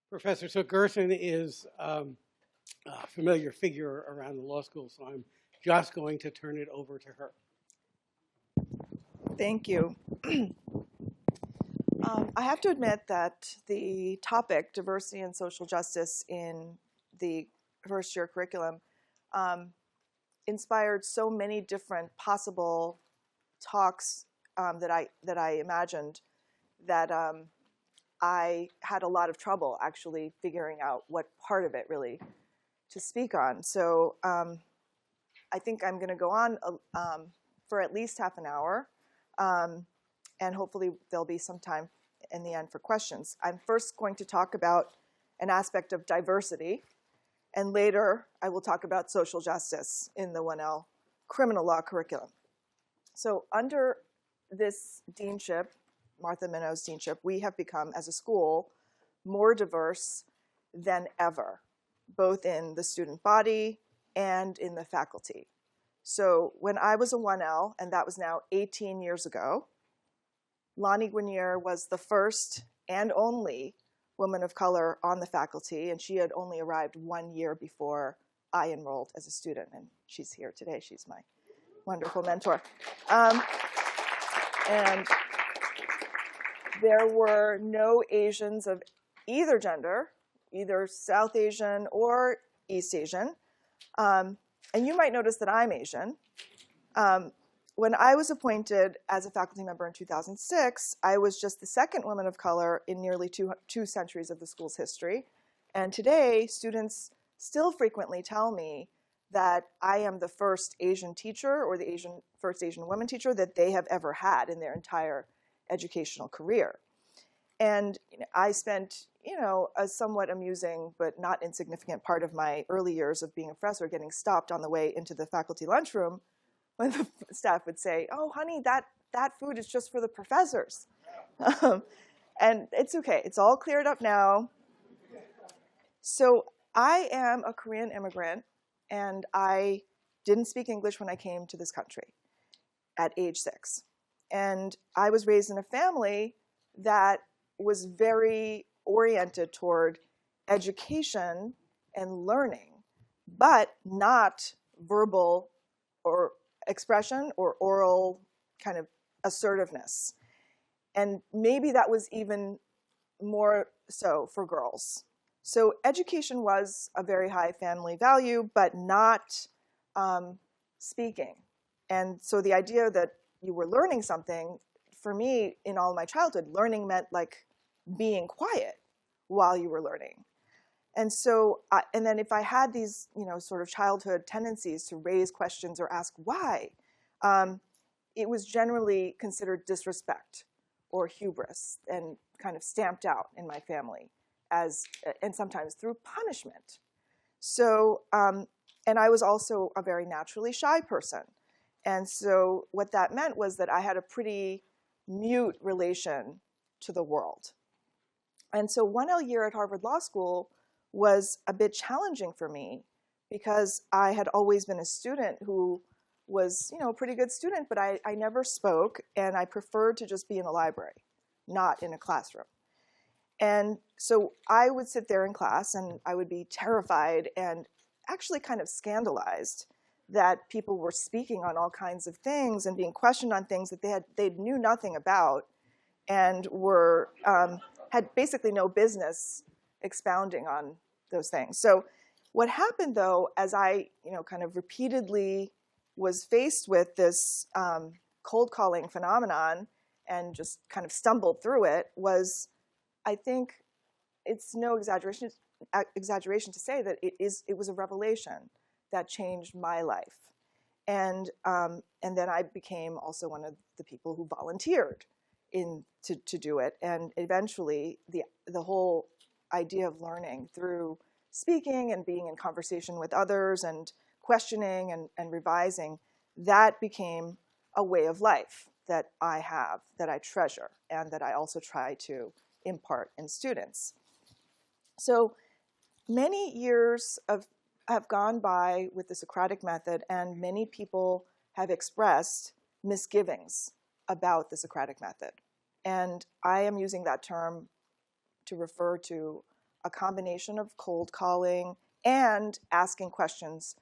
Professor Suk Gersen is a familiar figure around the law school, so I'm just going to turn it over to her. Thank you. I have to admit that the topic, diversity and social justice in the first year curriculum, inspired so many different possible talks that I imagined that I had a lot of trouble actually figuring out what part of it really to speak on. So I think I'm going to go on for at least half an hour, and hopefully there'll be some time in the end for questions. I'm first going to talk about an aspect of diversity, and later I will talk about social justice in the 1L criminal law curriculum. So under this deanship, Martha Minow's deanship, we have become, as a school, more diverse than ever, both in the student body and in the faculty. So when I was a 1L, and that was now 18 years ago, Lonnie Guinier was the first and only woman of color on the faculty, and she had only arrived 1 year before I enrolled as a student, and she's here today. She's my wonderful mentor. And there were no Asians of either gender, either South Asian or East Asian. And you might notice that I'm Asian. When I was appointed as a faculty member in 2006, I was just the second woman of color in nearly two centuries of the school's history. And today, students still frequently tell me that I am the first Asian teacher or the first Asian woman teacher that they have ever had in their entire educational career. And I spent, a somewhat amusing but not insignificant part of my early years of being a professor getting stopped on the way into the faculty lunchroom when the staff would say, "Oh, honey, that food is just for the professors." And it's okay. It's all cleared up now. So I am a Korean immigrant, and I didn't speak English when I came to this country at age 6. And I was raised in a family that was very oriented toward education and learning, but not verbal or expression or oral kind of assertiveness. And maybe that was even more so for girls. So education was a very high family value, but not speaking. And so the idea that you were learning something, for me, in all my childhood, learning meant like being quiet while you were learning. And so, and then if I had these, sort of childhood tendencies to raise questions or ask why, it was generally considered disrespect or hubris and kind of stamped out in my family as, and sometimes through punishment. So, and I was also a very naturally shy person. And so what that meant was that I had a pretty mute relation to the world. And so 1L year at Harvard Law School was a bit challenging for me because I had always been a student who was, a pretty good student, but I never spoke, and I preferred to just be in a library, not in a classroom. And so I would sit there in class, and I would be terrified and actually kind of scandalized that people were speaking on all kinds of things and being questioned on things that they knew nothing about and were had basically no business expounding on those things. So what happened, though, as I kind of repeatedly was faced with this cold calling phenomenon and just kind of stumbled through it, was, I think it's no exaggeration to say that it was a revelation that changed my life. And then I became also one of the people who volunteered to do it. And eventually the whole idea of learning through speaking and being in conversation with others and questioning and revising, that became a way of life that I have, that I treasure, and that I also try to impart in students. So many years have gone by with the Socratic method, and many people have expressed misgivings about the Socratic method. And I am using that term to refer to a combination of cold calling and asking questions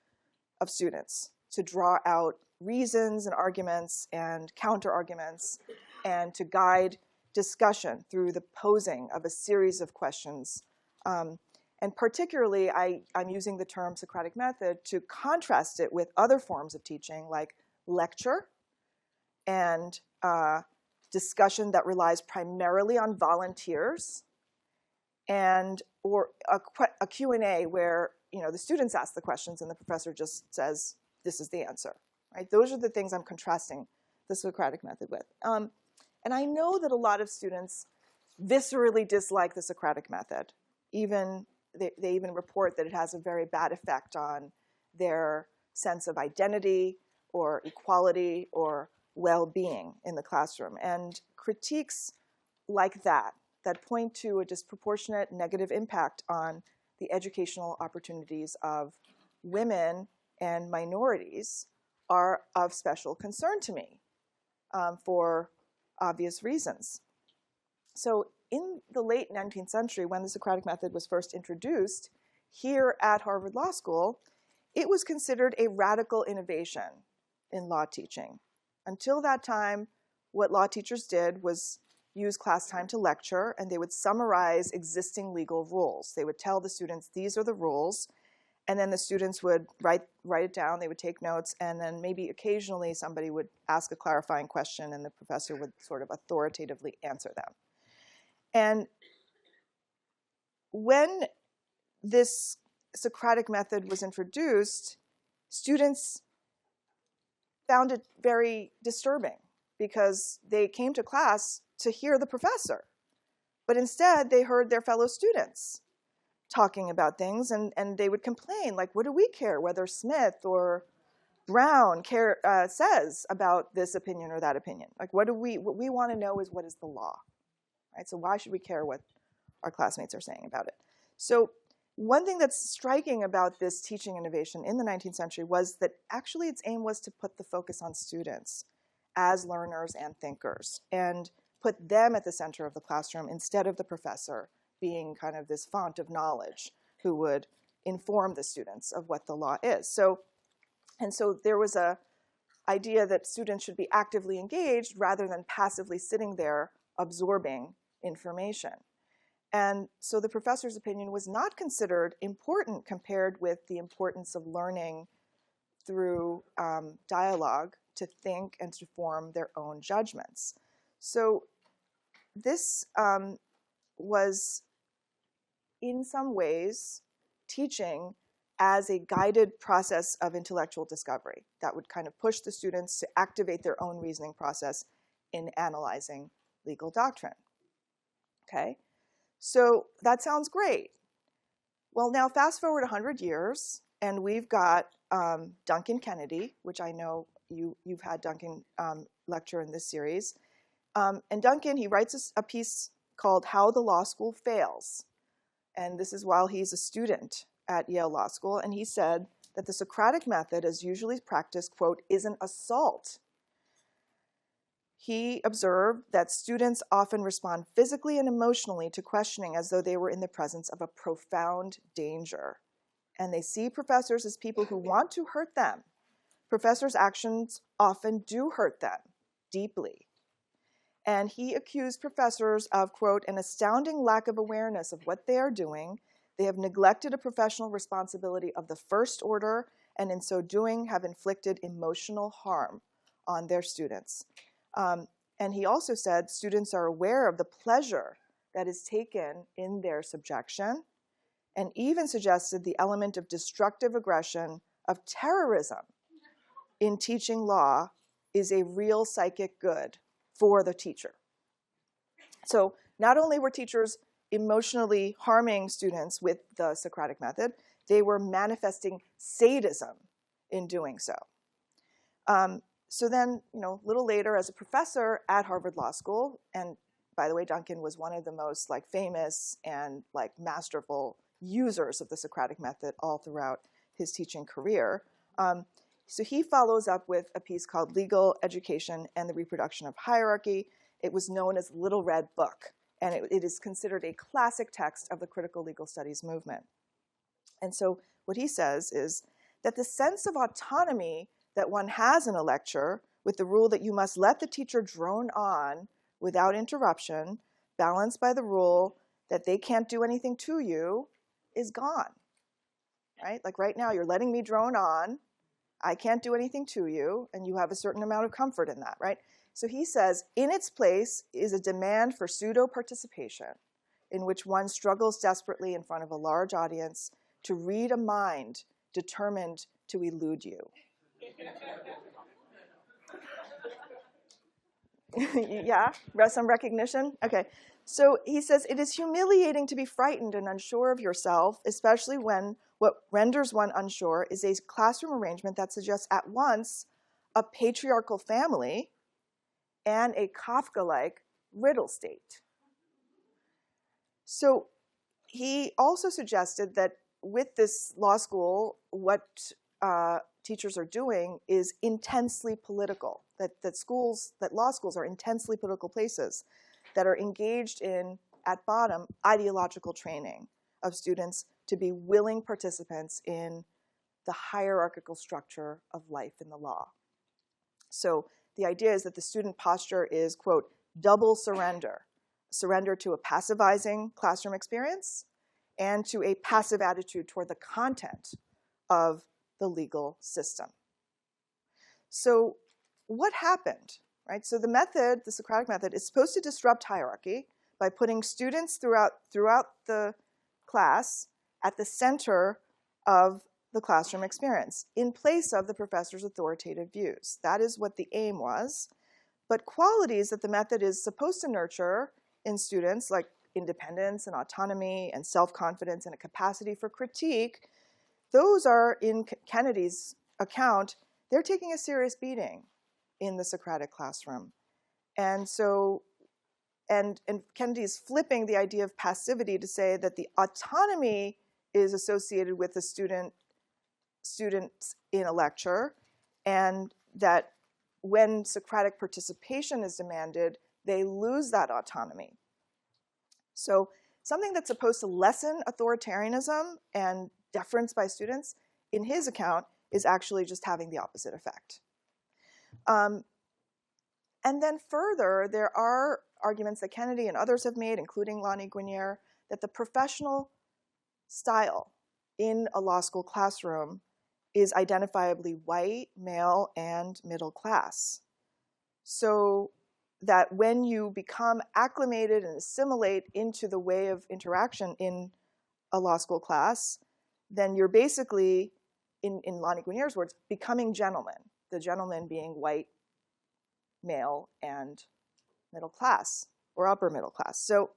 of students to draw out reasons and arguments and counter arguments, and to guide discussion through the posing of a series of questions. And particularly, I'm using the term Socratic method to contrast it with other forms of teaching like lecture and discussion that relies primarily on volunteers, and or a Q&A where the students ask the questions and the professor just says, this is the answer. Right? Those are the things I'm contrasting the Socratic method with. And I know that a lot of students viscerally dislike the Socratic method. They even report that it has a very bad effect on their sense of identity or equality or well-being in the classroom. And critiques like that point to a disproportionate negative impact on the educational opportunities of women and minorities are of special concern to me for obvious reasons. So in the late 19th century, when the Socratic method was first introduced here at Harvard Law School, it was considered a radical innovation in law teaching. Until that time, what law teachers did was use class time to lecture, and they would summarize existing legal rules. They would tell the students, these are the rules, and then the students would write it down, they would take notes, and then maybe occasionally somebody would ask a clarifying question and the professor would sort of authoritatively answer them. And when this Socratic method was introduced, students found it very disturbing because they came to class to hear the professor, but instead they heard their fellow students talking about things, and they would complain, like, what do we care whether Smith or Brown says about this opinion or that opinion? Like, what we want to know is, what is the law, right? So why should we care what our classmates are saying about it? So one thing that's striking about this teaching innovation in the 19th century was that actually its aim was to put the focus on students as learners and thinkers, and put them at the center of the classroom instead of the professor being kind of this font of knowledge who would inform the students of what the law is. So there was a idea that students should be actively engaged rather than passively sitting there absorbing information. And so the professor's opinion was not considered important compared with the importance of learning through dialogue to think and to form their own judgments. So this was in some ways teaching as a guided process of intellectual discovery that would kind of push the students to activate their own reasoning process in analyzing legal doctrine. Okay, so that sounds great. Well, now fast forward 100 years, and we've got Duncan Kennedy, which I know you've had Duncan lecture in this series. And Duncan, he writes a piece called How the Law School Fails. And this is while he's a student at Yale Law School. And he said that the Socratic method, as usually practiced, quote, is an assault. He observed that students often respond physically and emotionally to questioning as though they were in the presence of a profound danger. And they see professors as people who want to hurt them. Professors' actions often do hurt them deeply. And he accused professors of, quote, an astounding lack of awareness of what they are doing. They have neglected a professional responsibility of the first order, and in so doing have inflicted emotional harm on their students. And he also said students are aware of the pleasure that is taken in their subjection, and even suggested the element of destructive aggression, of terrorism in teaching law is a real psychic good for the teacher. So not only were teachers emotionally harming students with the Socratic method, they were manifesting sadism in doing so. So then, a little later, as a professor at Harvard Law School, and by the way, Duncan was one of the most famous and masterful users of the Socratic method all throughout his teaching career. So he follows up with a piece called Legal Education and the Reproduction of Hierarchy. It was known as Little Red Book And it is considered a classic text of the critical legal studies movement. And so what he says is that the sense of autonomy that one has in a lecture, with the rule that you must let the teacher drone on without interruption, balanced by the rule that they can't do anything to you, is gone. Right? Like right now, you're letting me drone on. I can't do anything to you, and you have a certain amount of comfort in that, right? So he says, in its place is a demand for pseudo-participation, in which one struggles desperately in front of a large audience to read a mind determined to elude you. Yeah, some recognition? Okay. So he says, it is humiliating to be frightened and unsure of yourself, especially when what renders one unsure is a classroom arrangement that suggests at once a patriarchal family and a Kafka-like riddle state. So he also suggested that with this law school, what teachers are doing is intensely political, that law schools are intensely political places that are engaged in, at bottom, ideological training of students to be willing participants in the hierarchical structure of life in the law. So the idea is that the student posture is, quote, double surrender. Surrender to a passivizing classroom experience and to a passive attitude toward the content of the legal system. So what happened, right? So the method, the Socratic method, is supposed to disrupt hierarchy by putting students throughout the class at the center of the classroom experience, in place of the professor's authoritative views. That is what the aim was. But qualities that the method is supposed to nurture in students, like independence and autonomy and self-confidence and a capacity for critique, those are, in Kennedy's account, they're taking a serious beating in the Socratic classroom. And so, and Kennedy's flipping the idea of passivity to say that the autonomy is associated with the students in a lecture, and that when Socratic participation is demanded, they lose that autonomy. So something that's supposed to lessen authoritarianism and deference by students, in his account, is actually just having the opposite effect. And then further, there are arguments that Kennedy and others have made, including Lonnie Guinier, that the professional style in a law school classroom is identifiably white, male, and middle class. So that when you become acclimated and assimilate into the way of interaction in a law school class, then you're basically, in Lonnie Guinier's words, becoming gentlemen, the gentleman being white, male, and middle class, or upper middle class. So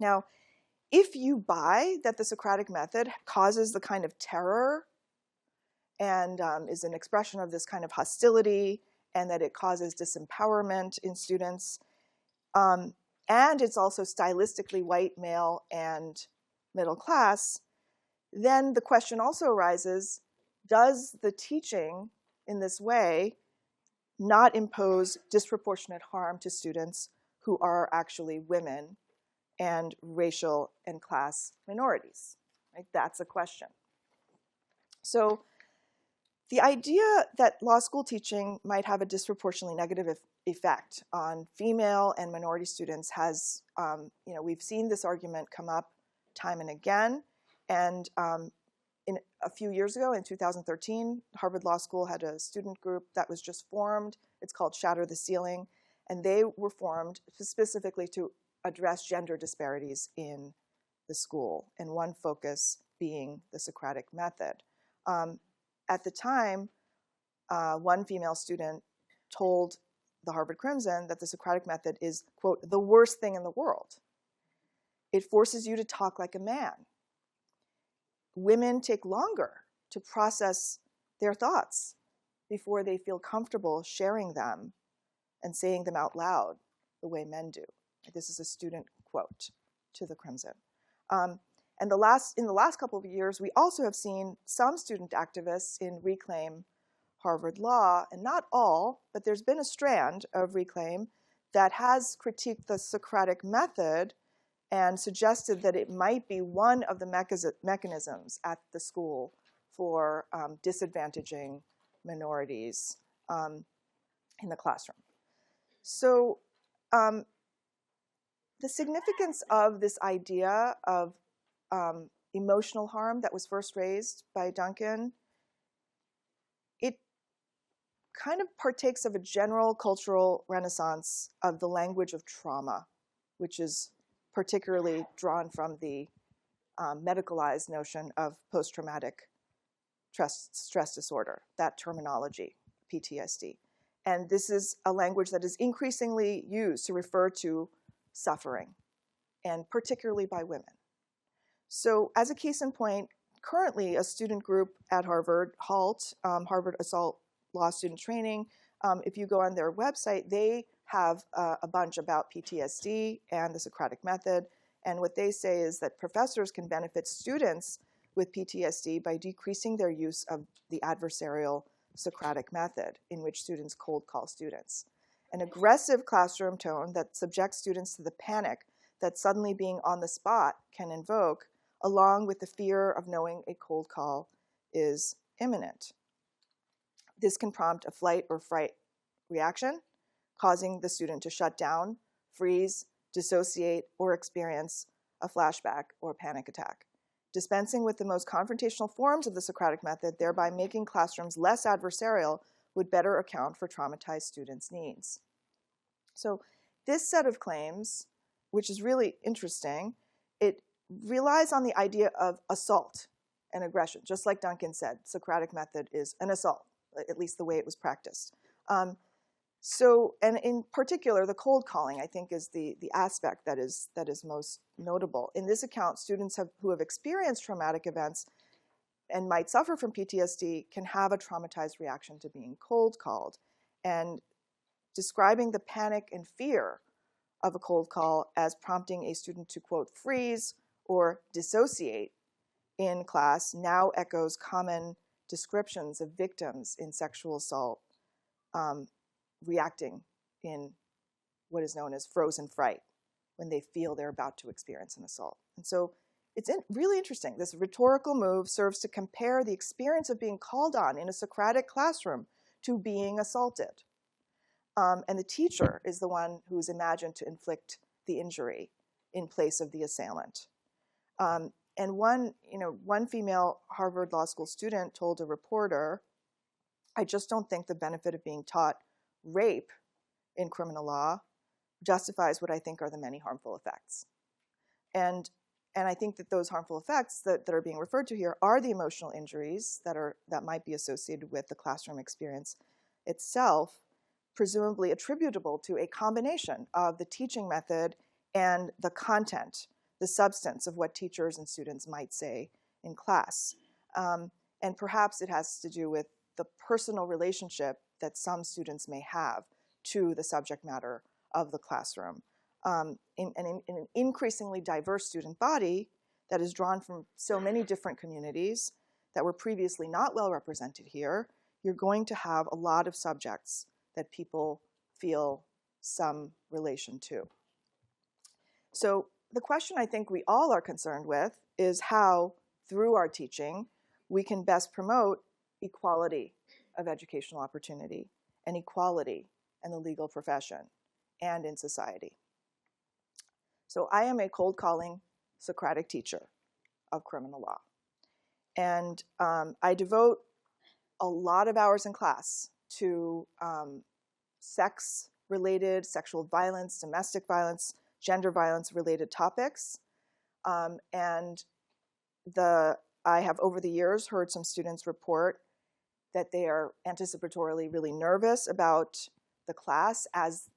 now, if you buy that the Socratic method causes the kind of terror and is an expression of this kind of hostility, and that it causes disempowerment in students, and it's also stylistically white, male, and middle class, then the question also arises, does the teaching in this way not impose disproportionate harm to students who are actually women and racial and class minorities? Right? That's a question. So the idea that law school teaching might have a disproportionately negative effect on female and minority students has, we've seen this argument come up time and again. And in a few years ago, in 2013, Harvard Law School had a student group that was just formed. It's called Shatter the Ceiling. And they were formed specifically to address gender disparities in the school, and one focus being the Socratic method. At the time, one female student told the Harvard Crimson that the Socratic method is, quote, the worst thing in the world. It forces you to talk like a man. Women take longer to process their thoughts before they feel comfortable sharing them and saying them out loud the way men do. This is a student quote to the Crimson. And in the last couple of years, we also have seen some student activists in Reclaim Harvard Law, and not all, but there's been a strand of Reclaim that has critiqued the Socratic method and suggested that it might be one of the mechanisms at the school for disadvantaging minorities in the classroom. So the significance of this idea of emotional harm that was first raised by Duncan, it kind of partakes of a general cultural renaissance of the language of trauma, which is particularly drawn from the medicalized notion of post-traumatic stress disorder, that terminology, PTSD. And this is a language that is increasingly used to refer to suffering, and particularly by women. So as a case in point, currently a student group at Harvard, HALT, Harvard Assault Law Student Training, if you go on their website, they have a bunch about PTSD and the Socratic method. And what they say is that professors can benefit students with PTSD by decreasing their use of the adversarial Socratic method, in which students cold call students. An aggressive classroom tone that subjects students to the panic that suddenly being on the spot can invoke, along with the fear of knowing a cold call is imminent. This can prompt a flight or fright reaction, causing the student to shut down, freeze, dissociate, or experience a flashback or panic attack. Dispensing with the most confrontational forms of the Socratic method, thereby making classrooms less adversarial, would better account for traumatized students' needs. So this set of claims, which is really interesting, it relies on the idea of assault and aggression. Just like Duncan said, Socratic method is an assault, at least the way it was practiced. And in particular, the cold calling, I think, is the aspect that is most notable. In this account, students who have experienced traumatic events and might suffer from PTSD can have a traumatized reaction to being cold called. And describing the panic and fear of a cold call as prompting a student to, quote, freeze or dissociate in class now echoes common descriptions of victims in sexual assault reacting in what is known as frozen fright when they feel they're about to experience an assault. And so it's really interesting. This rhetorical move serves to compare the experience of being called on in a Socratic classroom to being assaulted. And the teacher is the one who is imagined to inflict the injury in place of the assailant. And one female Harvard Law School student told a reporter, "I just don't think the benefit of being taught rape in criminal law justifies what I think are the many harmful effects." And I think that those harmful effects that are being referred to here are the emotional injuries that might be associated with the classroom experience itself, presumably attributable to a combination of the teaching method and the content, the substance of what teachers and students might say in class. And perhaps it has to do with the personal relationship that some students may have to the subject matter of the classroom. In an increasingly diverse student body that is drawn from so many different communities that were previously not well represented here, you're going to have a lot of subjects that people feel some relation to. So the question I think we all are concerned with is how, through our teaching, we can best promote equality of educational opportunity and equality in the legal profession and in society. So I am a cold calling Socratic teacher of criminal law. And I devote a lot of hours in class to sex-related, sexual violence, domestic violence, gender violence-related topics. And I have over the years heard some students report that they are anticipatorily really nervous about the class as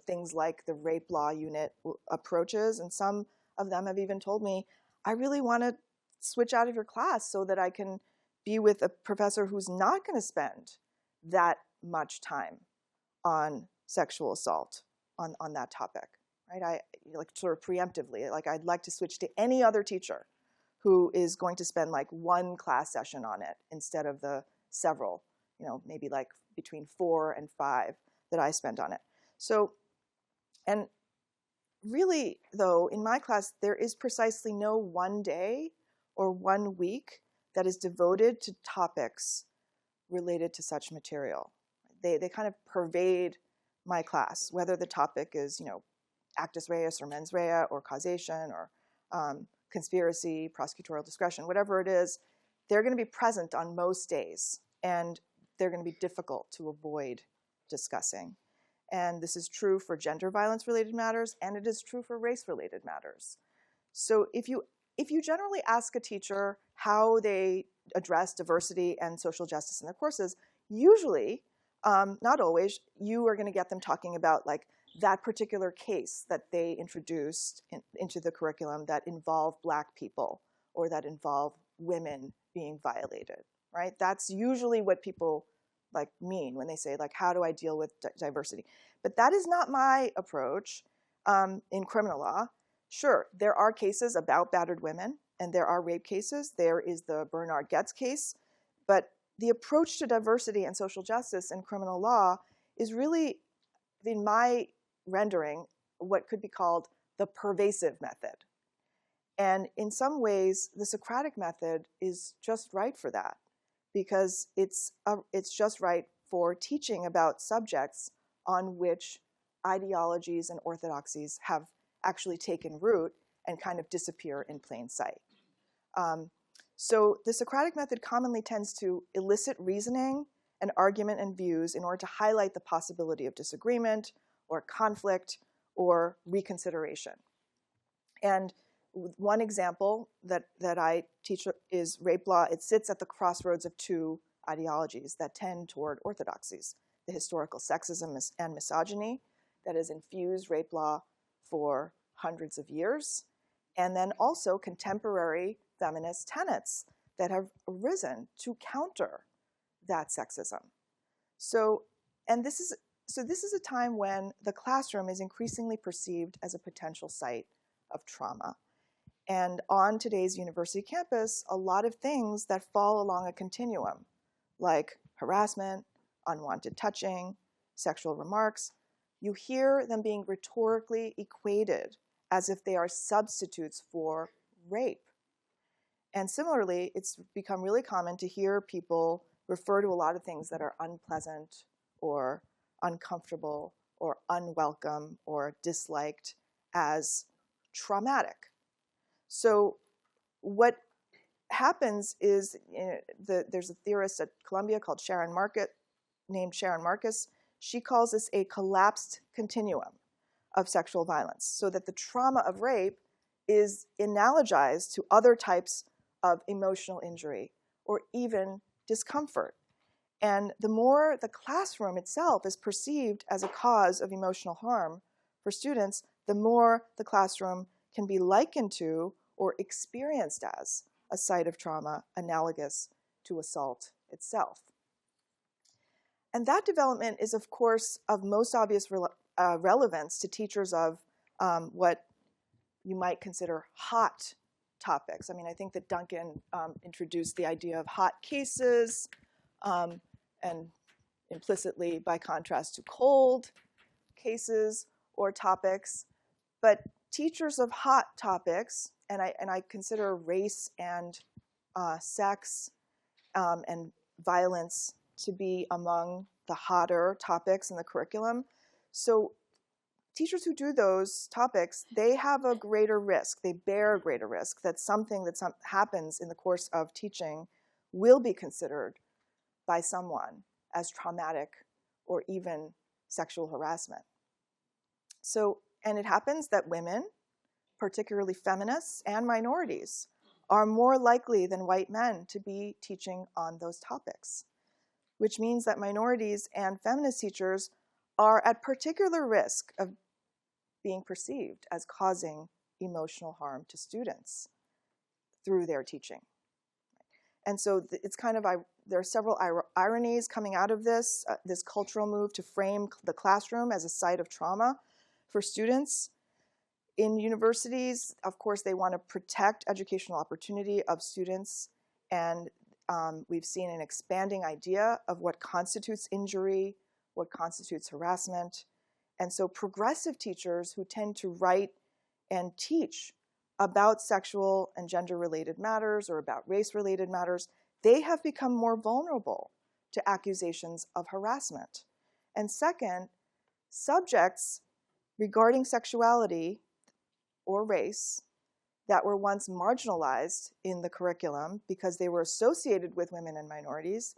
things like the rape law unit approaches. And some of them have even told me, I really want to switch out of your class so that I can be with a professor who's not going to spend that much time on sexual assault on that topic, right? I like sort of preemptively, like I'd like to switch to any other teacher who is going to spend like one class session on it instead of the several, maybe like between 4 and 5 that I spend on it. So And really, though, in my class, there is precisely no one day or 1 week that is devoted to topics related to such material. They kind of pervade my class, whether the topic is, actus reus or mens rea or causation or conspiracy, prosecutorial discretion, whatever it is, they're going to be present on most days, and they're going to be difficult to avoid discussing. And this is true for gender violence-related matters, and it is true for race-related matters. So if you generally ask a teacher how they address diversity and social justice in their courses, usually, not always, you are going to get them talking about like that particular case that they introduced into the curriculum that involved Black people or that involved women being violated, right? That's usually what people like mean when they say like, how do I deal with diversity? But that is not my approach in criminal law. Sure, there are cases about battered women, and there are rape cases. There is the Bernard Goetz case. But the approach to diversity and social justice in criminal law is really, in my rendering, what could be called the pervasive method. And in some ways, the Socratic method is just right for that, because it's just right for teaching about subjects on which ideologies and orthodoxies have actually taken root and kind of disappear in plain sight. So the Socratic method commonly tends to elicit reasoning and argument and views in order to highlight the possibility of disagreement or conflict or reconsideration. And one example that I teach is rape law. It sits at the crossroads of two ideologies that tend toward orthodoxies: the historical sexism and misogyny that has infused rape law for hundreds of years, and then also contemporary feminist tenets that have arisen to counter that sexism. So this is a time when the classroom is increasingly perceived as a potential site of trauma. And on today's university campus, a lot of things that fall along a continuum, like harassment, unwanted touching, sexual remarks, you hear them being rhetorically equated as if they are substitutes for rape. And similarly, it's become really common to hear people refer to a lot of things that are unpleasant or uncomfortable or unwelcome or disliked as traumatic. So what happens is, there's a theorist at Columbia named Sharon Marcus. She calls this a collapsed continuum of sexual violence, so that the trauma of rape is analogized to other types of emotional injury or even discomfort. And the more the classroom itself is perceived as a cause of emotional harm for students, the more the classroom can be likened to or experienced as a site of trauma analogous to assault itself. And that development is, of course, of most obvious relevance to teachers of what you might consider hot topics. I mean, I think that Duncan introduced the idea of hot cases, and implicitly, by contrast, to cold cases or topics. But teachers of hot topics, and I consider race and sex and violence to be among the hotter topics in the curriculum. So teachers who do those topics, they have a greater risk, they bear a greater risk that something that happens in the course of teaching will be considered by someone as traumatic or even sexual harassment. So, and it happens that women, particularly feminists and minorities, are more likely than white men to be teaching on those topics, which means that minorities and feminist teachers are at particular risk of being perceived as causing emotional harm to students through their teaching. And so it's kind of, there are several ironies coming out of this cultural move to frame the classroom as a site of trauma for students. In universities, of course, they want to protect educational opportunity of students, and we've seen an expanding idea of what constitutes injury, what constitutes harassment, And so progressive teachers who tend to write and teach about sexual and gender-related matters or about race-related matters, they have become more vulnerable to accusations of harassment. And second, subjects regarding sexuality or race that were once marginalized in the curriculum because they were associated with women and minorities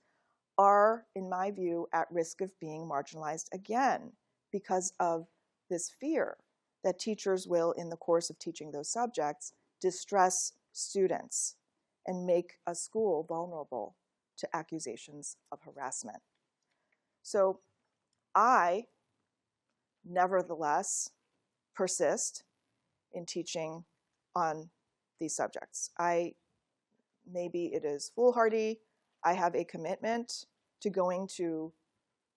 are, in my view, at risk of being marginalized again because of this fear that teachers will, in the course of teaching those subjects, distress students and make a school vulnerable to accusations of harassment. So I, nevertheless, persist in teaching on these subjects. Maybe it is foolhardy. I have a commitment to going to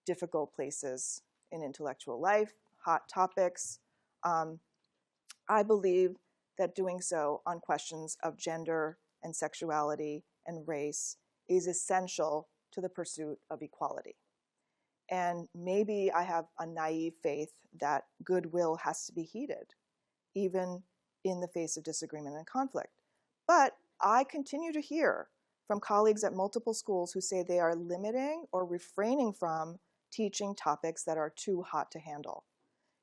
difficult places in intellectual life, hot topics. I believe that doing so on questions of gender and sexuality and race is essential to the pursuit of equality. And maybe I have a naive faith that goodwill has to be heeded, even in the face of disagreement and conflict. But I continue to hear from colleagues at multiple schools who say they are limiting or refraining from teaching topics that are too hot to handle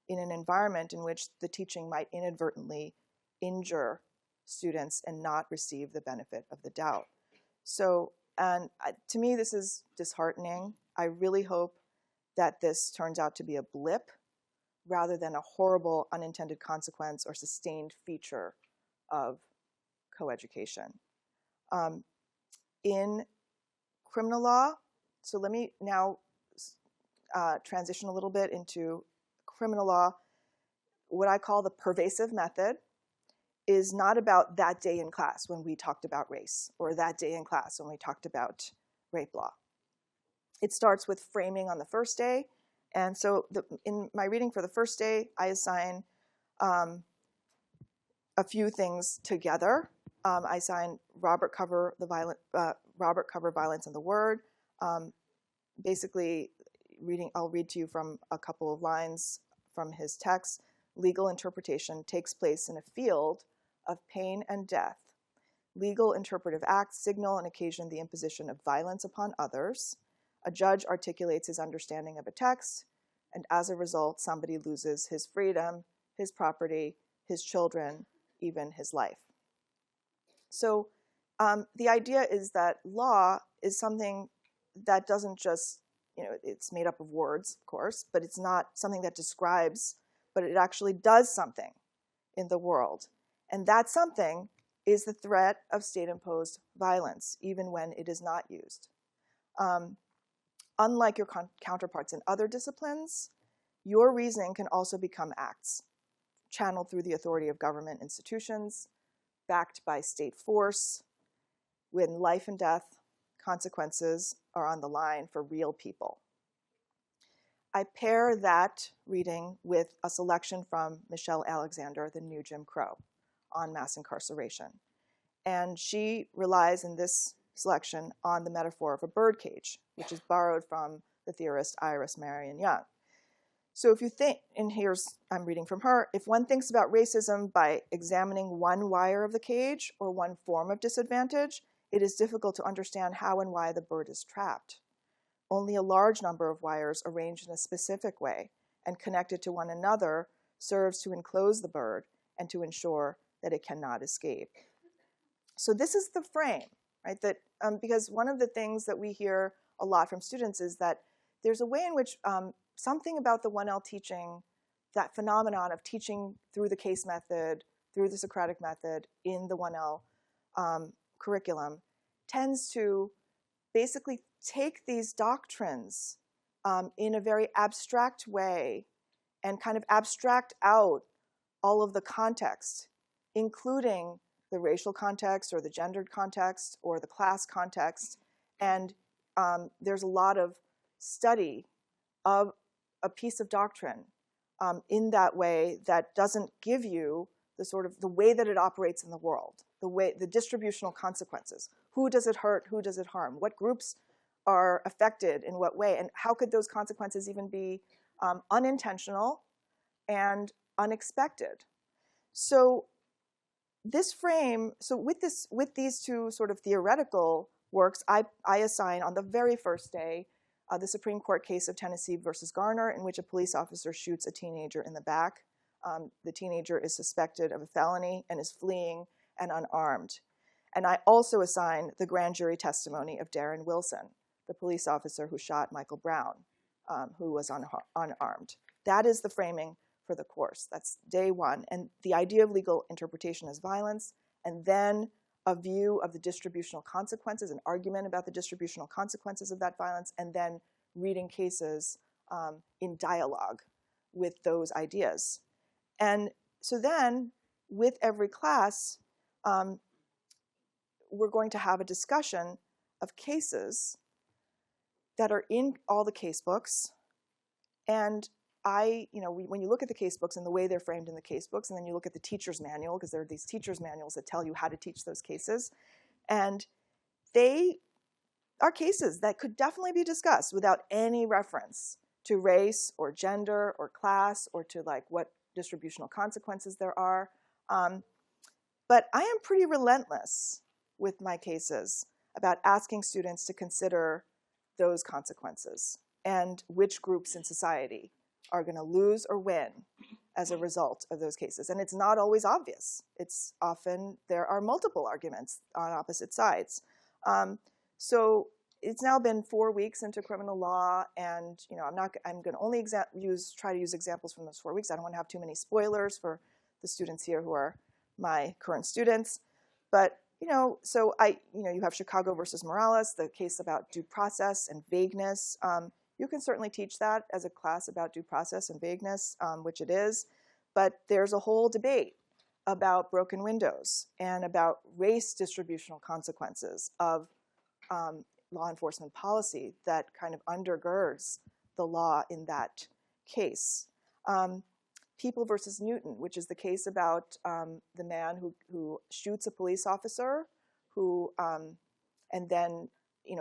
in an environment in which the teaching might inadvertently injure students and not receive the benefit of the doubt. So, and to me, this is disheartening. I really hope that this turns out to be a blip rather than a horrible unintended consequence or sustained feature of coeducation. In criminal law, so let me now transition a little bit into criminal law. What I call the pervasive method is not about that day in class when we talked about race or that day in class when we talked about rape law. It starts with framing on the first day. And so in my reading for the first day, I assign a few things together. I assign Robert Cover Violence in the Word. Basically, I'll read to you from a couple of lines from his text. Legal interpretation takes place in a field of pain and death. Legal interpretive acts signal and occasion the imposition of violence upon others. A judge articulates his understanding of a text, and as a result, somebody loses his freedom, his property, his children, even his life. So the idea is that law is something that doesn't just, it's made up of words, of course, but it's not something that describes, but it actually does something in the world. And that something is the threat of state-imposed violence, even when it is not used. Unlike your counterparts in other disciplines, your reasoning can also become acts, channeled through the authority of government institutions, backed by state force, when life and death consequences are on the line for real people. I pair that reading with a selection from Michelle Alexander, The New Jim Crow, on mass incarceration. And she relies in this selection on the metaphor of a birdcage, which is borrowed from the theorist Iris Marion Young. So if you think, and I'm reading from her, if one thinks about racism by examining one wire of the cage or one form of disadvantage, it is difficult to understand how and why the bird is trapped. Only a large number of wires arranged in a specific way and connected to one another serves to enclose the bird and to ensure that it cannot escape. So this is the frame, right? That because one of the things that we hear a lot from students is that there's a way in which something about the 1L teaching, that phenomenon of teaching through the case method, through the Socratic method in the 1L curriculum, tends to basically take these doctrines in a very abstract way and kind of abstract out all of the context, including the racial context or the gendered context or the class context. And there's a lot of study of a piece of doctrine in that way that doesn't give you the way that it operates in the world, the distributional consequences. Who does it hurt? Who does it harm? What groups are affected in what way? And how could those consequences even be unintentional and unexpected. So this frame, so with these two sort of theoretical works, I assign on the very first day the Supreme Court case of Tennessee versus Garner, in which a police officer shoots a teenager in the back. The teenager is suspected of a felony and is fleeing and unarmed. And I also assign the grand jury testimony of Darren Wilson, the police officer who shot Michael Brown, who was unarmed. That is the framing for the course. That's day one. And the idea of legal interpretation as violence, and then a view of the distributional consequences, an argument about the distributional consequences of that violence, and then reading cases in dialogue with those ideas. And so then, with every class, we're going to have a discussion of cases that are in all the case books. And when you look at the case books and the way they're framed in the case books, and then you look at the teacher's manual, because there are these teacher's manuals that tell you how to teach those cases, and they are cases that could definitely be discussed without any reference to race or gender or class or to like what distributional consequences there are. But I am pretty relentless with my cases about asking students to consider those consequences and which groups in society are going to lose or win as a result of those cases. And it's not always obvious. It's often, there are multiple arguments on opposite sides. So it's now been 4 weeks into criminal law, and I'm going to only try to use examples from those 4 weeks. I don't want to have too many spoilers for the students here who are my current students. But so you have Chicago versus Morales, the case about due process and vagueness. You can certainly teach that as a class about due process and vagueness, which it is. But there's a whole debate about broken windows and about race distributional consequences of law enforcement policy that kind of undergirds the law in that case. People versus Newton, which is the case about the man who shoots a police officer who and then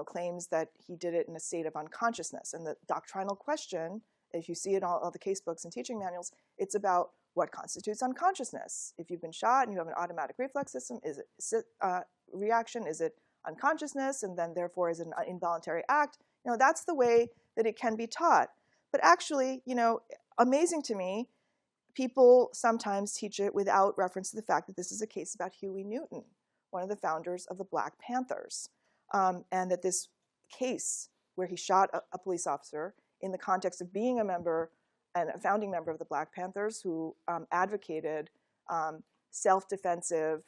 claims that he did it in a state of unconsciousness. And the doctrinal question, if you see it in all the case books and teaching manuals, it's about what constitutes unconsciousness. If you've been shot and you have an automatic reflex system, is it reaction? Is it unconsciousness? And then therefore is it an involuntary act? That's the way that it can be taught. But actually, amazing to me, people sometimes teach it without reference to the fact that this is a case about Huey Newton, one of the founders of the Black Panthers. And that this case where he shot a police officer in the context of being a member and a founding member of the Black Panthers who advocated self-defensive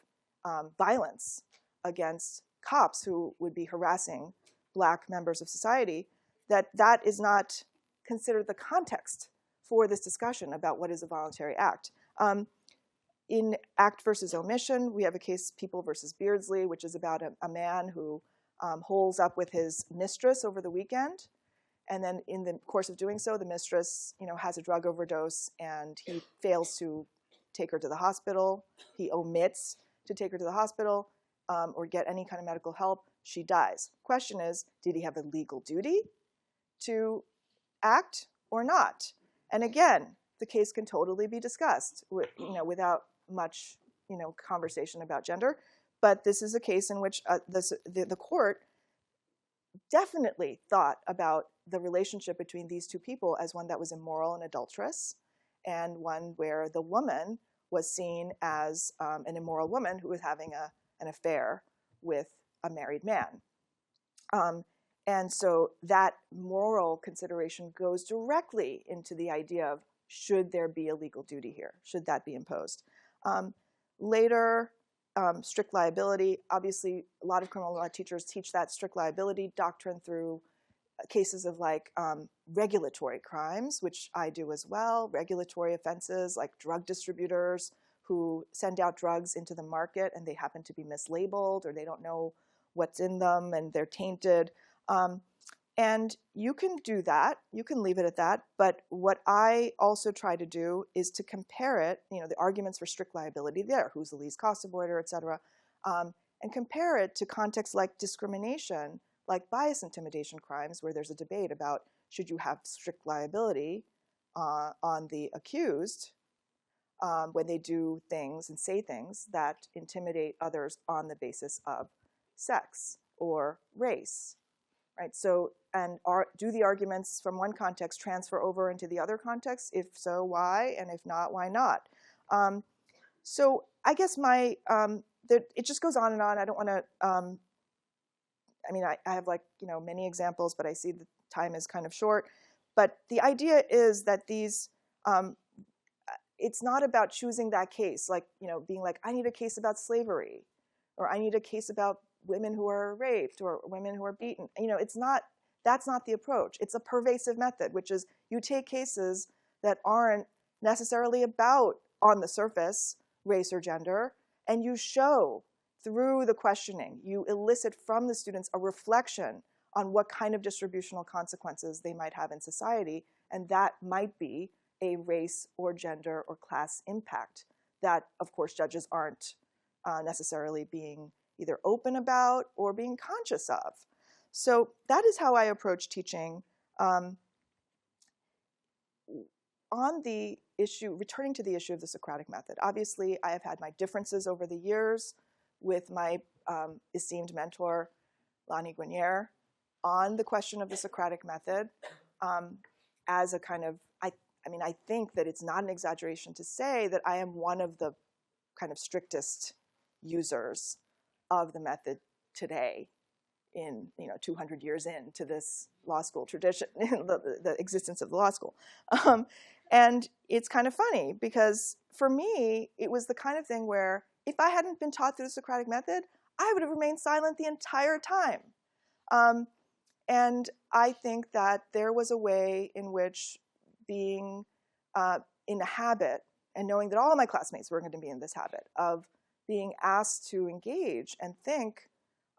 violence against cops who would be harassing Black members of society, that is not considered the context for this discussion about what is a voluntary act. In act versus omission, we have a case, People versus Beardsley, which is about a man who holes up with his mistress over the weekend. And then in the course of doing so, the mistress, has a drug overdose and he fails to take her to the hospital. He omits to take her to the hospital or get any kind of medical help. She dies. Question is, did he have a legal duty to act or not? And again, the case can totally be discussed, without much, conversation about gender. But this is a case in which the court definitely thought about the relationship between these two people as one that was immoral and adulterous, and one where the woman was seen as an immoral woman who was having an affair with a married man. And so that moral consideration goes directly into the idea of, should there be a legal duty here? Should that be imposed? Later, strict liability. Obviously, a lot of criminal law teachers teach that strict liability doctrine through cases of regulatory crimes, which I do as well, regulatory offenses like drug distributors who send out drugs into the market and they happen to be mislabeled or they don't know what's in them and they're tainted. And you can do that, you can leave it at that, but what I also try to do is to compare it, the arguments for strict liability there, who's the least cost avoider, et cetera, and compare it to contexts like discrimination, like bias intimidation crimes, where there's a debate about should you have strict liability on the accused when they do things and say things that intimidate others on the basis of sex or race, right? So, and do the arguments from one context transfer over into the other context? If so, why? And if not, why not? So I guess it just goes on and on. I don't want to, I mean, I have like, many examples, but I see the time is kind of short. But the idea is that these, it's not about choosing that case, like, being like, I need a case about slavery, or I need a case about women who are raped or women who are beaten. That's not the approach. It's a pervasive method, which is you take cases that aren't necessarily about, on the surface, race or gender, and you show through the questioning, you elicit from the students a reflection on what kind of distributional consequences they might have in society, and that might be a race or gender or class impact that, of course, judges aren't necessarily being either open about or being conscious of. So that is how I approach teaching. On the issue, returning to the issue of the Socratic method, obviously I have had my differences over the years with my esteemed mentor, Lani Guinier, on the question of the Socratic method as a kind of, I think that it's not an exaggeration to say that I am one of the kind of strictest users of the method today, in 200 years into this law school tradition, the existence of the law school. And it's kind of funny because for me, it was the kind of thing where if I hadn't been taught through the Socratic method, I would have remained silent the entire time. And I think that there was a way in which being in a habit and knowing that all of my classmates were going to be in this habit of being asked to engage and think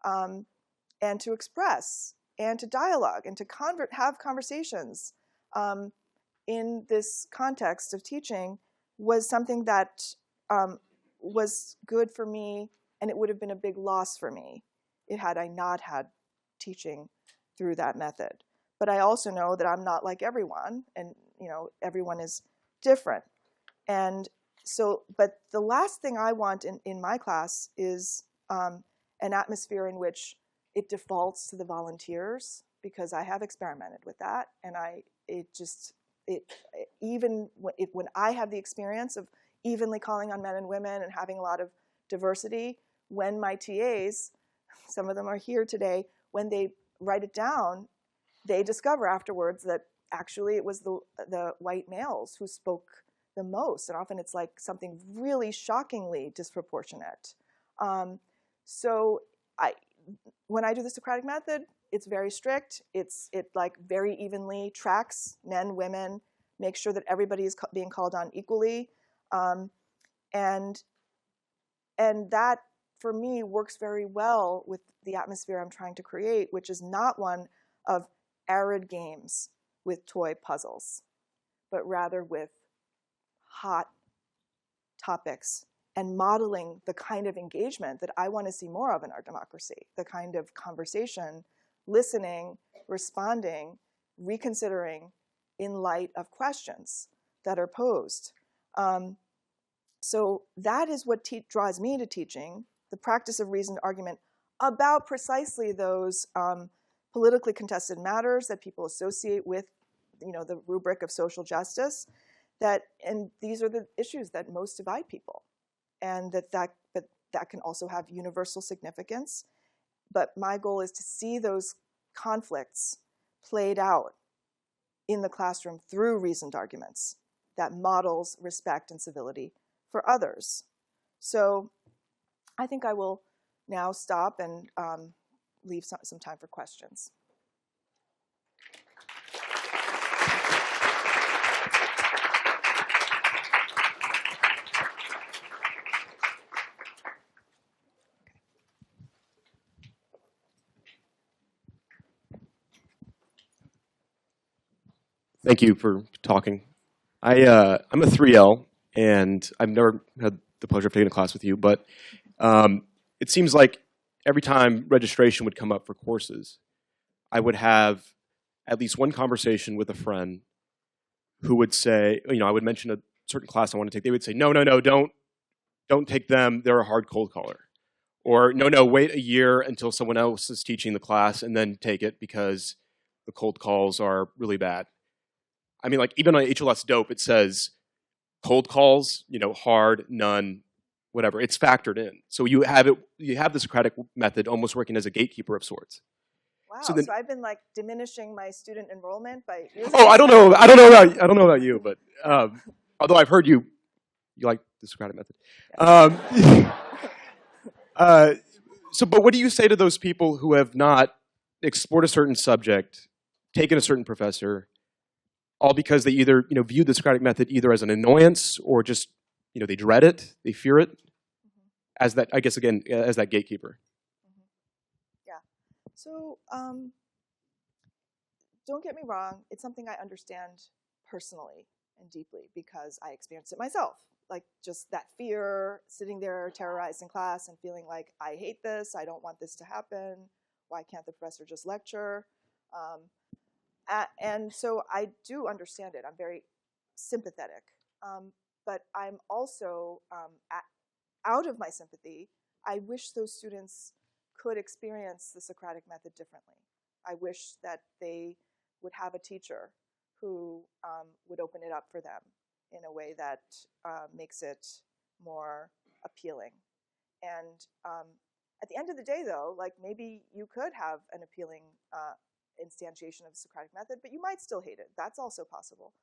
and to express and to dialogue and to have conversations in this context of teaching was something that was good for me, and it would have been a big loss for me had I not had teaching through that method. But I also know that I'm not like everyone, and everyone is different. And so, but the last thing I want in my class is an atmosphere in which it defaults to the volunteers, because I have experimented with that, and even when I have the experience of evenly calling on men and women and having a lot of diversity, when my TAs, some of them are here today, when they write it down, they discover afterwards that actually it was the white males who spoke the most, and often it's like something really shockingly disproportionate. So when I do the Socratic method, it's very strict. It like very evenly tracks men, women, make sure that everybody is being called on equally, and that for me works very well with the atmosphere I'm trying to create, which is not one of arid games with toy puzzles, but rather with hot topics and modeling the kind of engagement that I want to see more of in our democracy, the kind of conversation, listening, responding, reconsidering in light of questions that are posed. So that is what draws me to teaching, the practice of reasoned argument about precisely those politically contested matters that people associate with the rubric of social justice, and these are the issues that most divide people, and that can also have universal significance. But my goal is to see those conflicts played out in the classroom through reasoned arguments that models respect and civility for others. So I think I will now stop and leave some time for questions. Thank you for talking. I'm a 3L, and I've never had the pleasure of taking a class with you, but it seems like every time registration would come up for courses, I would have at least one conversation with a friend who would say, I would mention a certain class I want to take. They would say, no, don't take them. They're a hard cold caller. Or no, wait a year until someone else is teaching the class and then take it because the cold calls are really bad. I mean, like even on HLS Dope, it says cold calls, hard, none, whatever. It's factored in. So you have the Socratic method almost working as a gatekeeper of sorts. Wow. So So I've been like diminishing my student enrollment by using I don't know about you, but although I've heard you like the Socratic method. But what do you say to those people who have not explored a certain subject, taken a certain professor, all because they either view the Socratic method either as an annoyance or just they dread it, they fear it, as that, I guess again, as that gatekeeper. Yeah. So don't get me wrong, it's something I understand personally and deeply because I experienced it myself. Like just that fear, sitting there terrorized in class and feeling like, I hate this, I don't want this to happen, why can't the professor just lecture? And so I do understand it. I'm very sympathetic. But I'm also, out of my sympathy, I wish those students could experience the Socratic method differently. I wish that they would have a teacher who would open it up for them in a way that makes it more appealing. And at the end of the day, though, like maybe you could have an appealing instantiation of the Socratic method, but you might still hate it. That's also possible.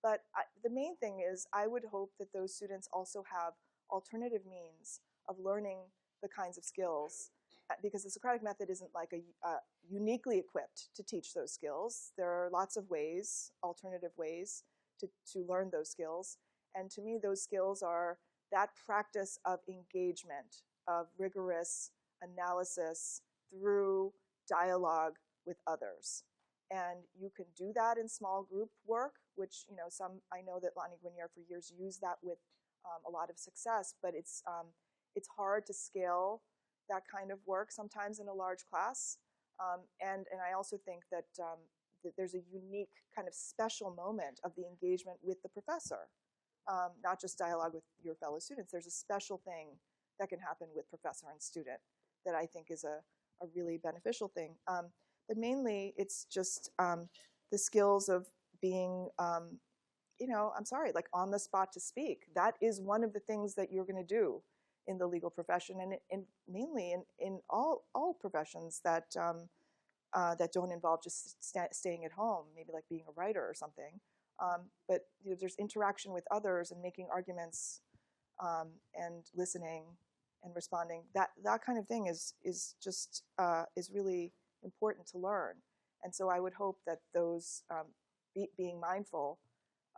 But the main thing is I would hope that those students also have alternative means of learning the kinds of skills, because the Socratic method isn't like uniquely equipped to teach those skills. There are lots of ways, alternative ways to learn those skills. And to me, those skills are that practice of engagement, of rigorous analysis through dialogue with others. And you can do that in small group work, which I know that Lonnie Guinier for years used that with a lot of success, but it's hard to scale that kind of work sometimes in a large class. And I also think that there's a unique kind of special moment of the engagement with the professor, not just dialogue with your fellow students. There's a special thing that can happen with professor and student that I think is a really beneficial thing. But mainly, it's just the skills of being, like on the spot to speak. That is one of the things that you're going to do in the legal profession, and mainly in all professions that that don't involve just staying at home, maybe like being a writer or something. But there's interaction with others and making arguments and listening and responding. That kind of thing is just is really important to learn. And so I would hope that those being mindful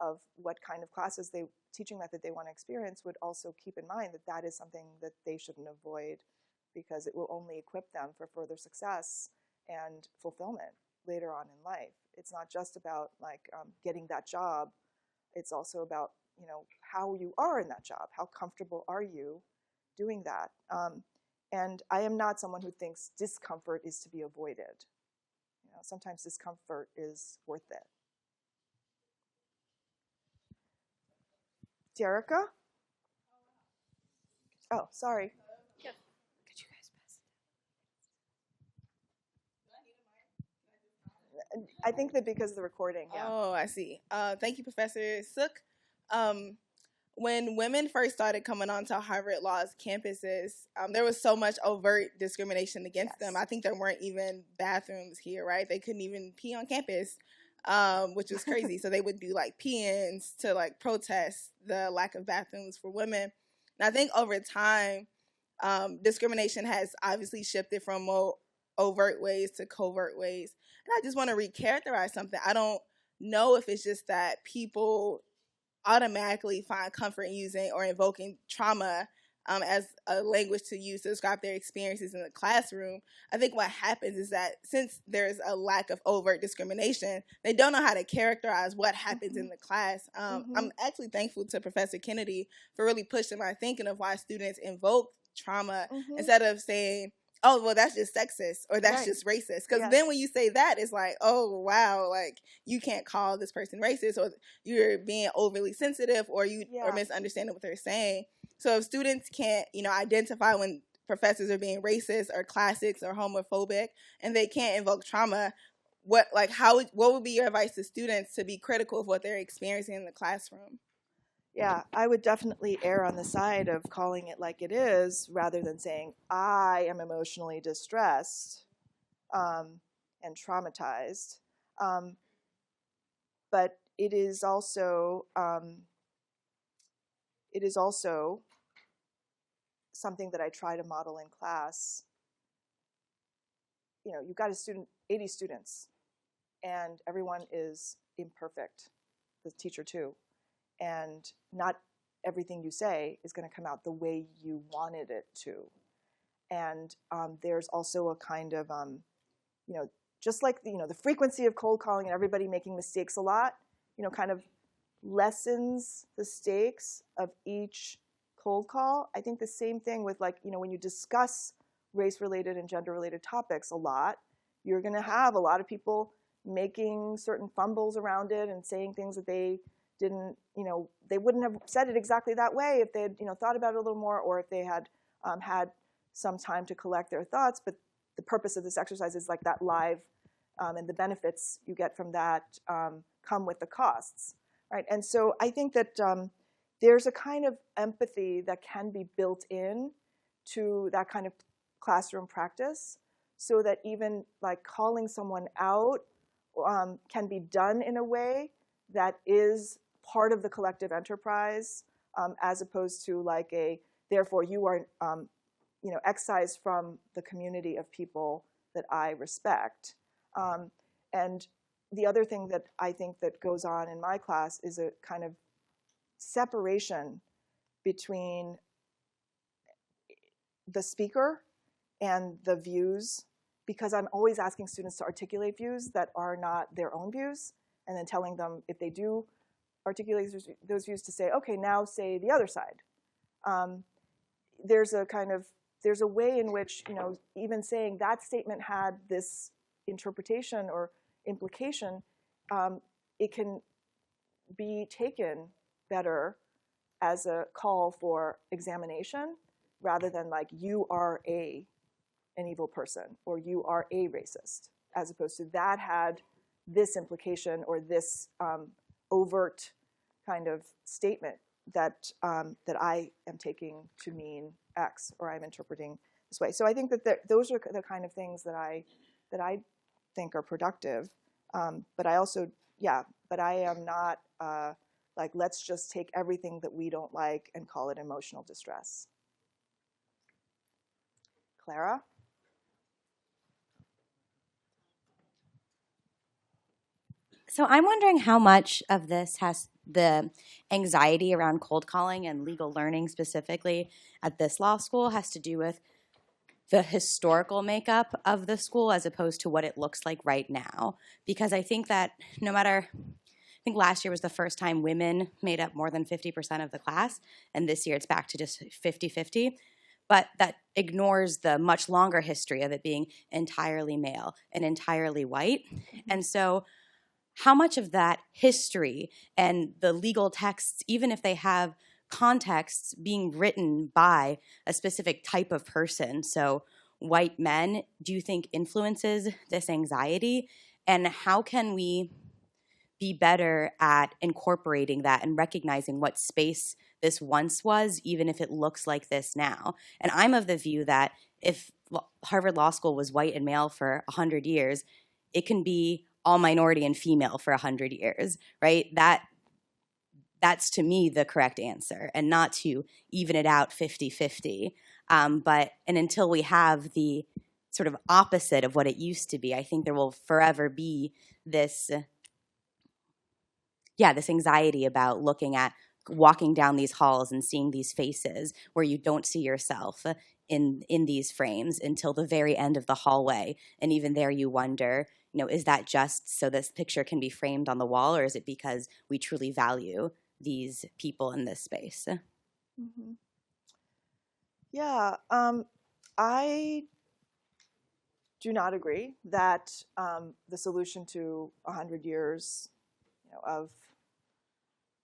of what kind of classes teaching method they want to experience would also keep in mind that that is something that they shouldn't avoid, because it will only equip them for further success and fulfillment later on in life. It's not just about like getting that job. It's also about how you are in that job. How comfortable are you doing that? And I am not someone who thinks discomfort is to be avoided. Sometimes discomfort is worth it. Derica? Oh, sorry. Yep. Could you guys pass? I think that because of the recording, yeah. Oh, I see. Thank you, Professor Suk. When women first started coming onto Harvard Law's campuses, there was so much overt discrimination against them. I think there weren't even bathrooms here, right? They couldn't even pee on campus, which was crazy. So they would do like pee-ins to like protest the lack of bathrooms for women. And I think over time, discrimination has obviously shifted from more overt ways to covert ways. And I just want to recharacterize something. I don't know if it's just that people automatically find comfort in using or invoking trauma as a language to use to describe their experiences in the classroom. I think what happens is that since there's a lack of overt discrimination, they don't know how to characterize what happens in the class. I'm actually thankful to Professor Kennedy for really pushing my thinking of why students invoke trauma instead of saying, oh, well, that's just sexist or that's Right. just racist. Because Yes. then when you say that, it's like, oh, wow, like you can't call this person racist, or you're being overly sensitive, or you Yeah. are misunderstanding what they're saying. So if students can't, identify when professors are being racist or classics or homophobic, and they can't invoke trauma, what would be your advice to students to be critical of what they're experiencing in the classroom? Yeah, I would definitely err on the side of calling it like it is rather than saying, I am emotionally distressed and traumatized. But it is also something that I try to model in class. You've got 80 students, and everyone is imperfect, the teacher too. And not everything you say is going to come out the way you wanted it to. And there's also a kind of, just like the frequency of cold calling and everybody making mistakes a lot, kind of lessens the stakes of each cold call. I think the same thing with when you discuss race-related and gender-related topics a lot, you're going to have a lot of people making certain fumbles around it and saying things that they didn't, they wouldn't have said it exactly that way if they had, thought about it a little more, or if they had had some time to collect their thoughts. But the purpose of this exercise is like that live, and the benefits you get from that come with the costs, right? And so I think that there's a kind of empathy that can be built in to that kind of classroom practice, so that even like calling someone out can be done in a way that is part of the collective enterprise, as opposed to like therefore you are excised from the community of people that I respect. And the other thing that I think that goes on in my class is a kind of separation between the speaker and the views, because I'm always asking students to articulate views that are not their own views, and then telling them if they do articulate those views to say, okay, now say the other side. There's a way in which, even saying that statement had this interpretation or implication, it can be taken better as a call for examination, rather than like, you are an evil person, or you are a racist, as opposed to that had this implication or this overt kind of statement that I am taking to mean X, or I'm interpreting this way. So I think that those are the kind of things that I think are productive. But I also, but I am not like, let's just take everything that we don't like and call it emotional distress. Clara? So I'm wondering how much of this has the anxiety around cold calling and legal learning specifically at this law school has to do with the historical makeup of the school as opposed to what it looks like right now. Because I think that I think last year was the first time women made up more than 50% of the class, and this year it's back to just 50-50. But that ignores the much longer history of it being entirely male and entirely white. And so how much of that history and the legal texts, even if they have contexts being written by a specific type of person, so white men, do you think influences this anxiety? And how can we be better at incorporating that and recognizing what space this once was, even if it looks like this now? And I'm of the view that if Harvard Law School was white and male for 100 years, it can be all minority and female for 100 years, right? That's to me the correct answer, and not to even it out 50-50. And until we have the sort of opposite of what it used to be, I think there will forever be this anxiety about walking down these halls and seeing these faces where you don't see yourself in these frames until the very end of the hallway. And even there you wonder, is that just so this picture can be framed on the wall, or is it because we truly value these people in this space? Mm-hmm. Yeah, I do not agree that the solution to 100 years of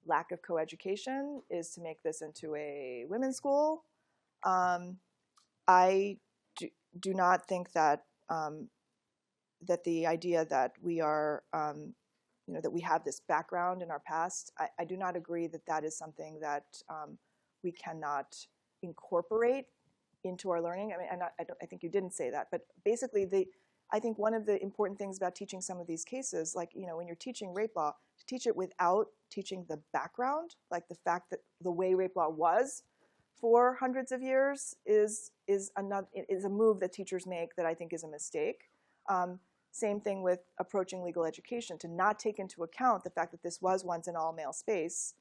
lack of coeducation is to make this into a women's school. I do not think that that the idea that we are, that we have this background in our past, I do not agree that that is something that we cannot incorporate into our learning. I mean, I think you didn't say that, but basically, I think one of the important things about teaching some of these cases, like when you're teaching rape law, to teach it without teaching the background, like the fact that the way rape law was for hundreds of years is a move that teachers make that I think is a mistake. Same thing with approaching legal education, to not take into account the fact that this was once an all-male space.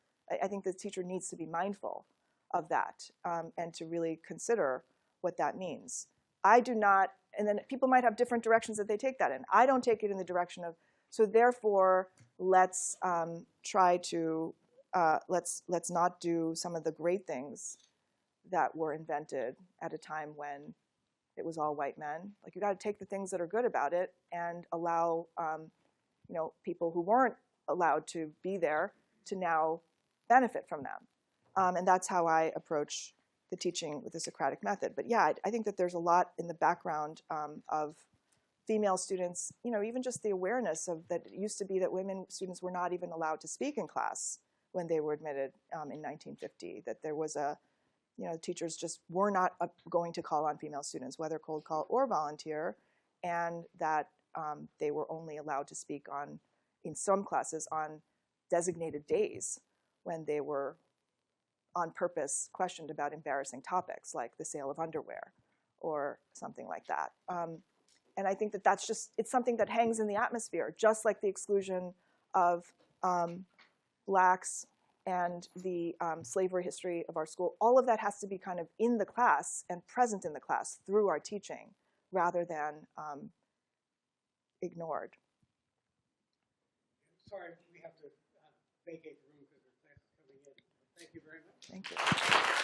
I think the teacher needs to be mindful of that and to really consider what that means. I do not, and then people might have different directions that they take that in. I don't take it in the direction of, so therefore, let's try to, let's not do some of the great things that were invented at a time when it was all white men. Like, you got to take the things that are good about it and allow, people who weren't allowed to be there to now benefit from them. And that's how I approach the teaching with the Socratic method. But yeah, I think that there's a lot in the background of female students, even just the awareness of that it used to be that women students were not even allowed to speak in class when they were admitted in 1950, that there was teachers just were not going to call on female students, whether cold call or volunteer, and that they were only allowed to speak in some classes on designated days when they were on purpose questioned about embarrassing topics like the sale of underwear or something like that. And I think that it's something that hangs in the atmosphere, just like the exclusion of blacks and the slavery history of our school. All of that has to be kind of in the class and present in the class through our teaching rather than ignored. Sorry, we have to vacate the room because there's classes coming in. Thank you very much. Thank you.